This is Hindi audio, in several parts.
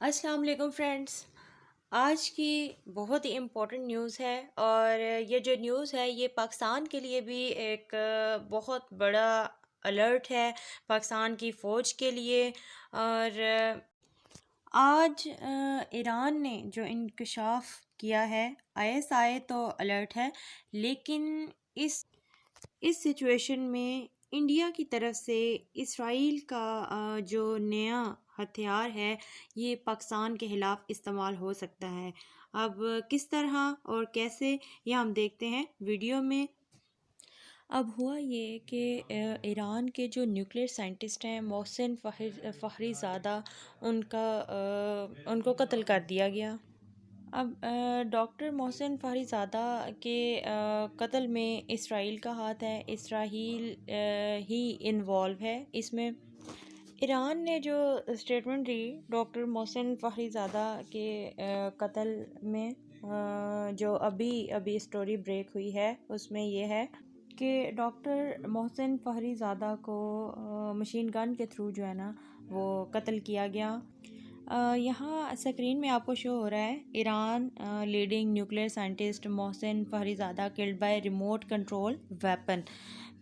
अस्सलाम वालेकुम फ्रेंड्स। आज की बहुत ही इम्पोर्टेंट न्यूज़ है और ये जो न्यूज़ है ये पाकिस्तान के लिए भी एक बहुत बड़ा अलर्ट है पाकिस्तान की फ़ौज के लिए। और आज ईरान ने जो इंकशाफ किया है, आईएसआई तो अलर्ट है, लेकिन इस इस सिचुएशन में इंडिया की तरफ से इसराइल का जो नया हथियार है ये पाकिस्तान के ख़िलाफ़ इस्तेमाल हो सकता है। अब किस तरह और कैसे ये हम देखते हैं वीडियो में। अब हुआ ये कि ईरान के जो न्यूक्लियर साइंटिस्ट हैं मोहसिन फ़खरीज़ादा उनको कत्ल कर दिया गया। अब डॉक्टर मोहसिन फ़खरीज़ादा के कत्ल में इसराइल का हाथ है। इसराइल ही इन्वॉल्व है इसमें। ईरान ने जो स्टेटमेंट दी डॉक्टर मोहसिन फ़खरीज़ादा के कत्ल में, जो अभी अभी स्टोरी ब्रेक हुई है उसमें ये है कि डॉक्टर मोहसिन फ़खरीज़ादा को मशीन गन के थ्रू जो है ना वो कत्ल किया गया। यहाँ स्क्रीन में आपको शो हो रहा है Iran leading nuclear scientist Mohsen Fakhrizadeh killed by remote control weapon.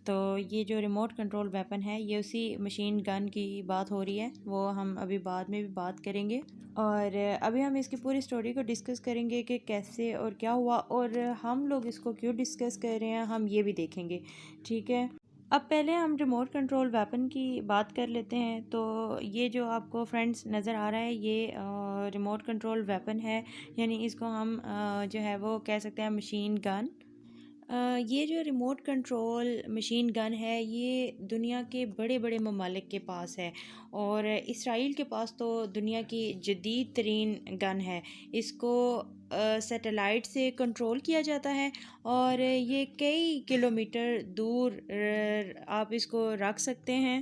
तो ये जो रिमोट कंट्रोल वेपन है ये उसी मशीन गन की बात हो रही है, वो हम अभी बाद में भी बात करेंगे। और अभी हम इसकी पूरी स्टोरी को डिस्कस करेंगे कि कैसे और क्या हुआ और हम लोग इसको क्यों डिस्कस कर रहे हैं, हम ये भी देखेंगे। ठीक है, अब पहले हम रिमोट कंट्रोल वेपन की बात कर लेते हैं। तो ये जो आपको फ्रेंड्स नज़र आ रहा है ये रिमोट कंट्रोल वेपन है, यानी इसको हम जो है वो कह सकते हैं मशीन गन। ये जो रिमोट कंट्रोल मशीन गन है ये दुनिया के बड़े बड़े ममालिक के पास है और इसराइल के पास तो दुनिया की जदीद तरीन गन है। इसको सैटेलाइट से कंट्रोल किया जाता है और ये कई किलोमीटर दूर आप इसको रख सकते हैं।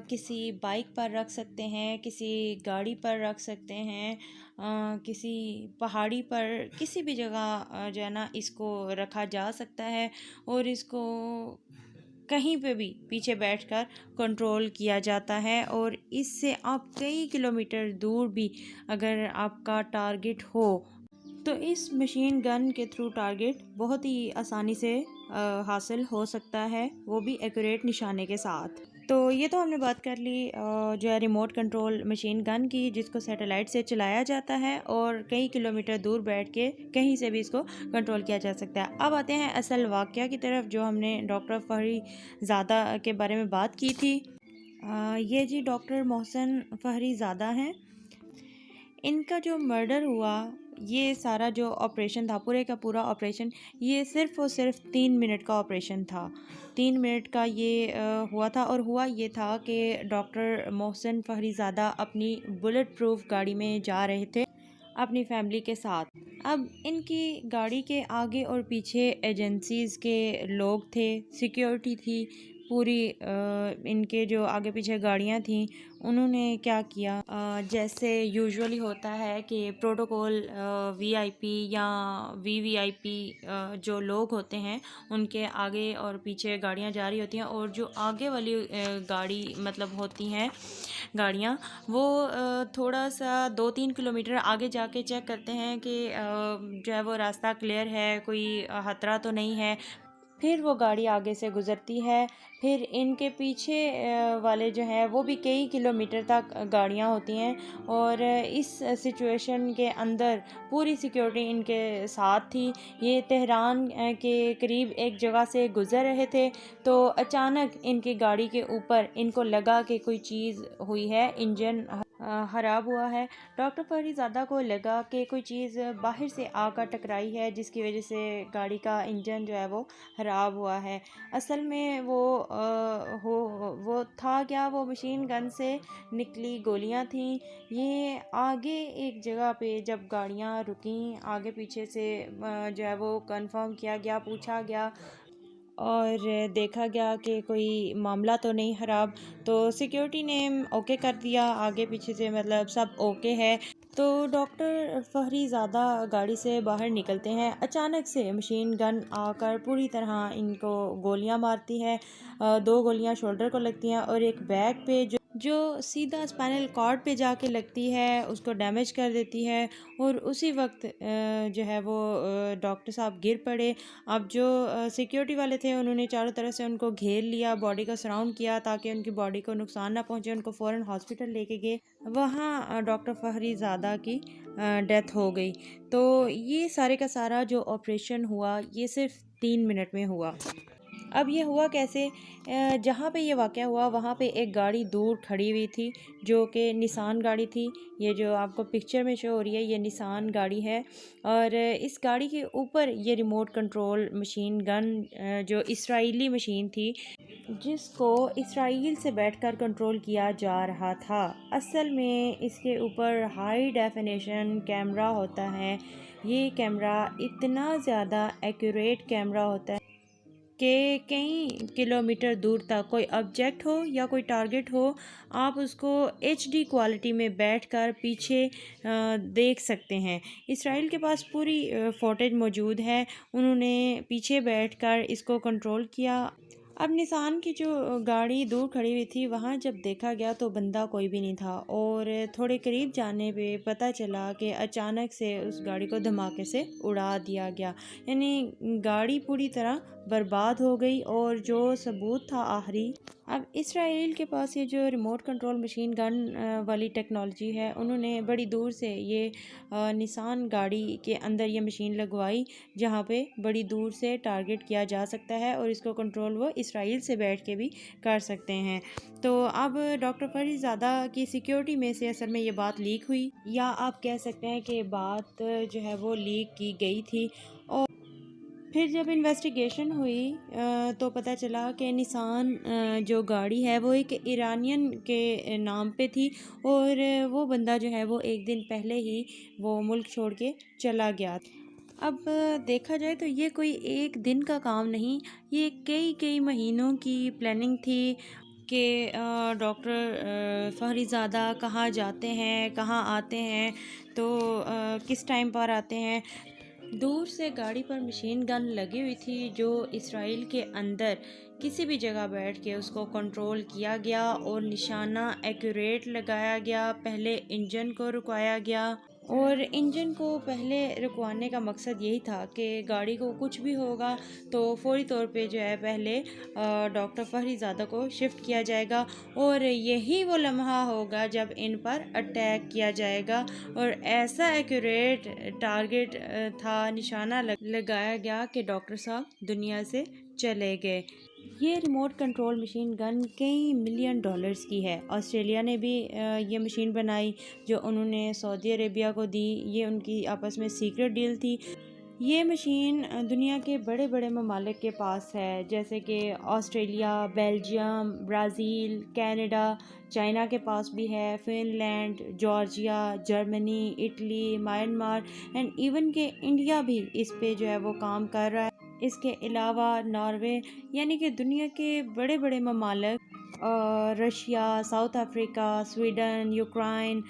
किसी बाइक पर रख सकते हैं, किसी गाड़ी पर रख सकते हैं, किसी पहाड़ी पर, किसी भी जगह जो है ना इसको रखा जा सकता है और इसको कहीं पे भी पीछे बैठकर कंट्रोल किया जाता है। और इससे आप कई किलोमीटर दूर भी अगर आपका टारगेट हो तो इस मशीन गन के थ्रू टारगेट बहुत ही आसानी से हासिल हो सकता है, वो भी एक्यूरेट निशाने के साथ। तो ये तो हमने बात कर ली जो है रिमोट कंट्रोल मशीन गन की, जिसको सैटेलाइट से चलाया जाता है और कई किलोमीटर दूर बैठ के कहीं से भी इसको कंट्रोल किया जा सकता है। अब आते हैं असल वाक़या की तरफ जो हमने डॉक्टर फ़खरीज़ादा के बारे में बात की थी। ये जी डॉक्टर मोहसिन फ़खरीज़ादा हैं। इनका जो मर्डर हुआ, ये सारा जो ऑपरेशन था, पूरे का पूरा ऑपरेशन, ये सिर्फ़ और सिर्फ 3 मिनट का ऑपरेशन था। 3 मिनट का ये हुआ था और हुआ ये था कि डॉक्टर मोहसिन फ़खरीज़ादा अपनी बुलेट प्रूफ गाड़ी में जा रहे थे अपनी फैमिली के साथ। अब इनकी गाड़ी के आगे और पीछे एजेंसीज़ के लोग थे, सिक्योरिटी थी पूरी। इनके जो आगे पीछे गाड़ियाँ थीं उन्होंने क्या किया, जैसे यूजुअली होता है कि प्रोटोकॉल वीआईपी या वीवीआईपी जो लोग होते हैं उनके आगे और पीछे गाड़ियाँ जा रही होती हैं और जो आगे वाली गाड़ी मतलब होती हैं गाड़ियाँ, वो थोड़ा सा 2-3 किलोमीटर आगे जाके चेक करते हैं कि जो है वो रास्ता क्लियर है, कोई खतरा तो नहीं है। फिर वो गाड़ी आगे से गुज़रती है। फिर इनके पीछे वाले जो हैं वो भी कई किलोमीटर तक गाड़ियाँ होती हैं और इस सिचुएशन के अंदर पूरी सिक्योरिटी इनके साथ थी। ये तेहरान के करीब एक जगह से गुज़र रहे थे तो अचानक इनकी गाड़ी के ऊपर इनको लगा कि कोई चीज़ हुई है, इंजन ख़राब हुआ है। डॉक्टर फ़खरीज़ादा को लगा कि कोई चीज़ बाहर से आकर टकराई है जिसकी वजह से गाड़ी का इंजन जो है वो ख़राब हुआ है। असल में वो था क्या, वो मशीन गन से निकली गोलियां थीं। ये आगे एक जगह पे जब गाड़ियां रुकीं, आगे पीछे से जो है वो कंफर्म किया गया, पूछा गया और देखा गया कि कोई मामला तो नहीं ख़राब, तो सिक्योरिटी ने ओके कर दिया आगे पीछे से, मतलब सब ओके है। तो डॉक्टर फ़खरीज़ादा गाड़ी से बाहर निकलते हैं, अचानक से मशीन गन आकर पूरी तरह इनको गोलियां मारती है। 2 गोलियां शोल्डर को लगती हैं और एक बैक पे जो सीधा स्पाइनल कॉर्ड पे जाके लगती है, उसको डैमेज कर देती है और उसी वक्त जो है वो डॉक्टर साहब गिर पड़े। अब जो सिक्योरिटी वाले थे उन्होंने चारों तरफ से उनको घेर लिया, बॉडी को सराउंड किया ताकि उनकी बॉडी को नुकसान ना पहुंचे। उनको फ़ौरन हॉस्पिटल लेके गए। वहाँ डॉक्टर फहरीज़ादा की डेथ हो गई। तो ये सारे का सारा जो ऑपरेशन हुआ ये सिर्फ 3 मिनट में हुआ। अब ये हुआ कैसे? जहाँ पे ये वाक़या हुआ वहाँ पे एक गाड़ी दूर खड़ी हुई थी जो कि निसान गाड़ी थी। ये जो आपको पिक्चर में शो हो रही है ये निसान गाड़ी है और इस गाड़ी के ऊपर ये रिमोट कंट्रोल मशीन गन जो इस्राएली मशीन थी जिसको इसराइल से बैठकर कंट्रोल किया जा रहा था। असल में इसके ऊपर हाई डेफिनेशन कैमरा होता है। ये कैमरा इतना ज़्यादा एक्यूरेट कैमरा होता है कि कई किलोमीटर दूर तक कोई ऑब्जेक्ट हो या कोई टारगेट हो, आप उसको एचडी क्वालिटी में बैठकर पीछे देख सकते हैं। इसराइल के पास पूरी फुटेज मौजूद है। उन्होंने पीछे बैठकर इसको कंट्रोल किया। अब निसान की जो गाड़ी दूर खड़ी हुई थी वहाँ जब देखा गया तो बंदा कोई भी नहीं था और थोड़े करीब जाने पे पता चला कि अचानक से उस गाड़ी को धमाके से उड़ा दिया गया। यानी गाड़ी पूरी तरह बर्बाद हो गई और जो सबूत था आखिरी। अब इसराइल के पास ये जो रिमोट कंट्रोल मशीन गन वाली टेक्नोलॉजी है उन्होंने बड़ी दूर से ये निसान गाड़ी के अंदर ये मशीन लगवाई जहाँ पे बड़ी दूर से टारगेट किया जा सकता है और इसको कंट्रोल वो इसराइल से बैठ के भी कर सकते हैं। तो अब डॉक्टर फरीज़ादा की सिक्योरिटी में से असल में ये बात लीक हुई या आप कह सकते हैं कि बात जो है वो लीक की गई थी। और फिर जब इन्वेस्टिगेशन हुई तो पता चला कि निसान जो गाड़ी है वो एक ईरानियन के नाम पे थी और वो बंदा जो है वो एक दिन पहले ही वो मुल्क छोड़ के चला गया। अब देखा जाए तो ये कोई एक दिन का काम नहीं, ये कई कई महीनों की प्लानिंग थी कि डॉक्टर फहरीज़ादा कहाँ जाते हैं, कहाँ आते हैं, तो किस टाइम पर आते हैं। दूर से गाड़ी पर मशीन गन लगी हुई थी जो इसराइल के अंदर किसी भी जगह बैठ के उसको कंट्रोल किया गया और निशाना एक्यूरेट लगाया गया। पहले इंजन को रुकवाया गया और इंजन को पहले रुकवाने का मकसद यही था कि गाड़ी को कुछ भी होगा तो फौरी तौर पे जो है पहले डॉक्टर फहरीज़ादा को शिफ्ट किया जाएगा और यही वो लम्हा होगा जब इन पर अटैक किया जाएगा। और ऐसा एक्यूरेट टारगेट था, निशाना लगाया गया कि डॉक्टर साहब दुनिया से चले गए। ये रिमोट कंट्रोल मशीन गन कई मिलियन डॉलर्स की है। ऑस्ट्रेलिया ने भी ये मशीन बनाई जो उन्होंने सऊदी अरेबिया को दी। ये उनकी आपस में सीक्रेट डील थी। ये मशीन दुनिया के बड़े बड़े ममालिक के पास है जैसे कि Australia, Belgium, Brazil, Canada, China के पास भी है, Finland, Georgia, Germany, Italy, Myanmar and even के इंडिया भी इस पे जो है वो काम कर रहा है। इसके अलावा नॉर्वे, यानी कि दुनिया के बड़े बड़े ममालिक Russia, south Africa, Sweden, Ukraine,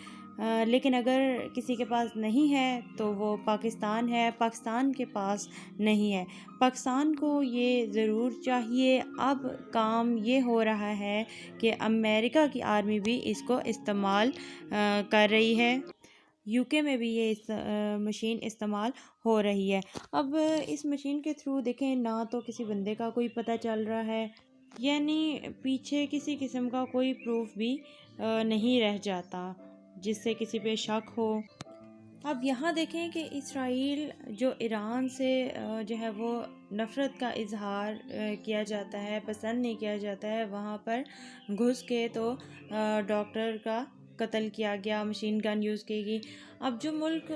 लेकिन अगर किसी के पास नहीं है तो वो पाकिस्तान है। पाकिस्तान के पास नहीं है। पाकिस्तान को ये ज़रूर चाहिए। अब काम ये हो रहा है कि अमेरिका की आर्मी भी इसको इस्तेमाल कर रही है। यूके में भी ये मशीन इस्तेमाल हो रही है। अब इस मशीन के थ्रू देखें ना तो किसी बंदे का कोई पता चल रहा है, यानी पीछे किसी किस्म का कोई प्रूफ भी नहीं रह जाता जिससे किसी पे शक हो। अब यहाँ देखें कि इसराइल जो ईरान से जो है वो नफ़रत का इजहार किया जाता है, पसंद नहीं किया जाता है, वहाँ पर घुस के तो डॉक्टर का कत्ल किया गया, मशीन गन यूज़ की गई। अब जो मुल्क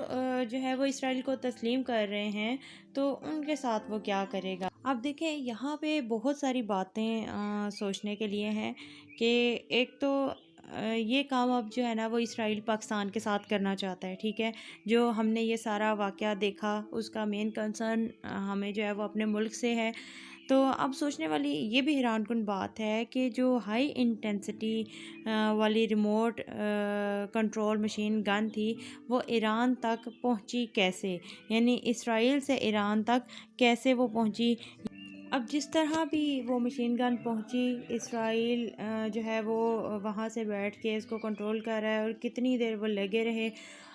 जो है वो इसराइल को तस्लीम कर रहे हैं तो उनके साथ वो क्या करेगा। अब देखें यहाँ पे बहुत सारी बातें सोचने के लिए हैं कि एक तो ये काम अब जो है ना वो इसराइल पाकिस्तान के साथ करना चाहता है। ठीक है, जो हमने ये सारा वाक़या देखा उसका मेन कंसर्न हमें जो है वो अपने मुल्क से है। तो अब सोचने वाली ये भी हैरानकुन बात है कि जो हाई इंटेंसिटी वाली रिमोट कंट्रोल मशीन गन थी वो ईरान तक पहुंची कैसे, यानी इसराइल से ईरान तक कैसे वो पहुंची। अब जिस तरह भी वो मशीन गन पहुंची, इसराइल जो है वो वहाँ से बैठ के इसको कंट्रोल कर रहा है, और कितनी देर वो लगे रहे,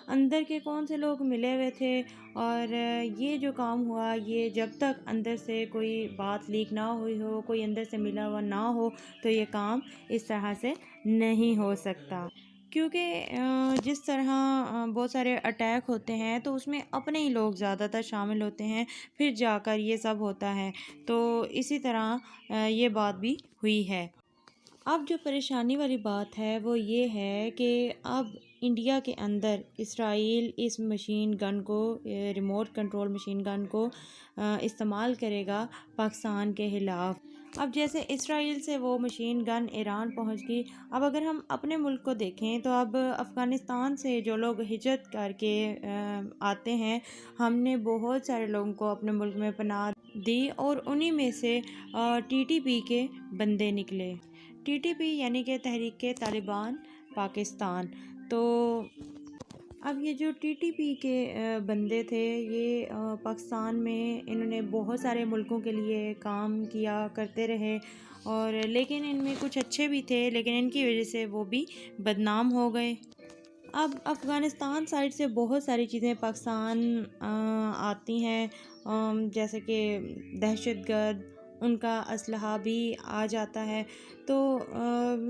अंदर के कौन से लोग मिले हुए थे, और ये जो काम हुआ, ये जब तक अंदर से कोई बात लीक ना हुई हो, कोई अंदर से मिला हुआ ना हो, तो ये काम इस तरह से नहीं हो सकता। क्योंकि जिस तरह बहुत सारे अटैक होते हैं, तो उसमें अपने ही लोग ज़्यादातर शामिल होते हैं, फिर जाकर ये सब होता है। तो इसी तरह ये बात भी हुई है। अब जो परेशानी वाली बात है वो ये है कि अब इंडिया के अंदर इसराइल इस मशीन गन को, रिमोट कंट्रोल मशीन गन को इस्तेमाल करेगा पाकिस्तान के ख़िलाफ़। अब जैसे इसराइल से वो मशीन गन ईरान पहुंच गई, अब अगर हम अपने मुल्क को देखें तो अब अफ़गानिस्तान से जो लोग हिजरत करके आते हैं, हमने बहुत सारे लोगों को अपने मुल्क में पनाह दी, और उन्हीं में से टीटीपी के बंदे निकले। टीटीपी यानी कि तहरीक तालिबान पाकिस्तान। तो अब ये जो टीटीपी के बंदे थे, ये पाकिस्तान में इन्होंने बहुत सारे मुल्कों के लिए काम किया करते रहे, और लेकिन इनमें कुछ अच्छे भी थे, लेकिन इनकी वजह से वो भी बदनाम हो गए। अब अफ़गानिस्तान साइड से बहुत सारी चीज़ें पाकिस्तान आती हैं, जैसे कि दहशतगर्द, उनका असलहा भी आ जाता है। तो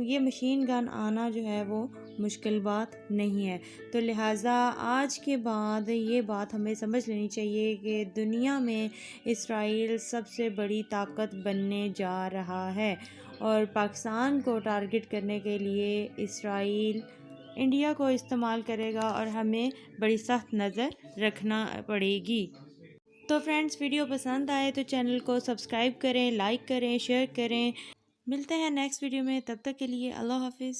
ये मशीन गन आना जो है वो मुश्किल बात नहीं है। तो लिहाजा आज के बाद ये बात हमें समझ लेनी चाहिए कि दुनिया में इसराइल सबसे बड़ी ताकत बनने जा रहा है, और पाकिस्तान को टारगेट करने के लिए इसराइल इंडिया को इस्तेमाल करेगा, और हमें बड़ी सख्त नज़र रखना पड़ेगी। तो फ्रेंड्स, वीडियो पसंद आए तो चैनल को सब्सक्राइब करें, लाइक करें, शेयर करें। मिलते हैं नेक्स्ट वीडियो में, तब तक के लिए अल्लाह हाफिज़।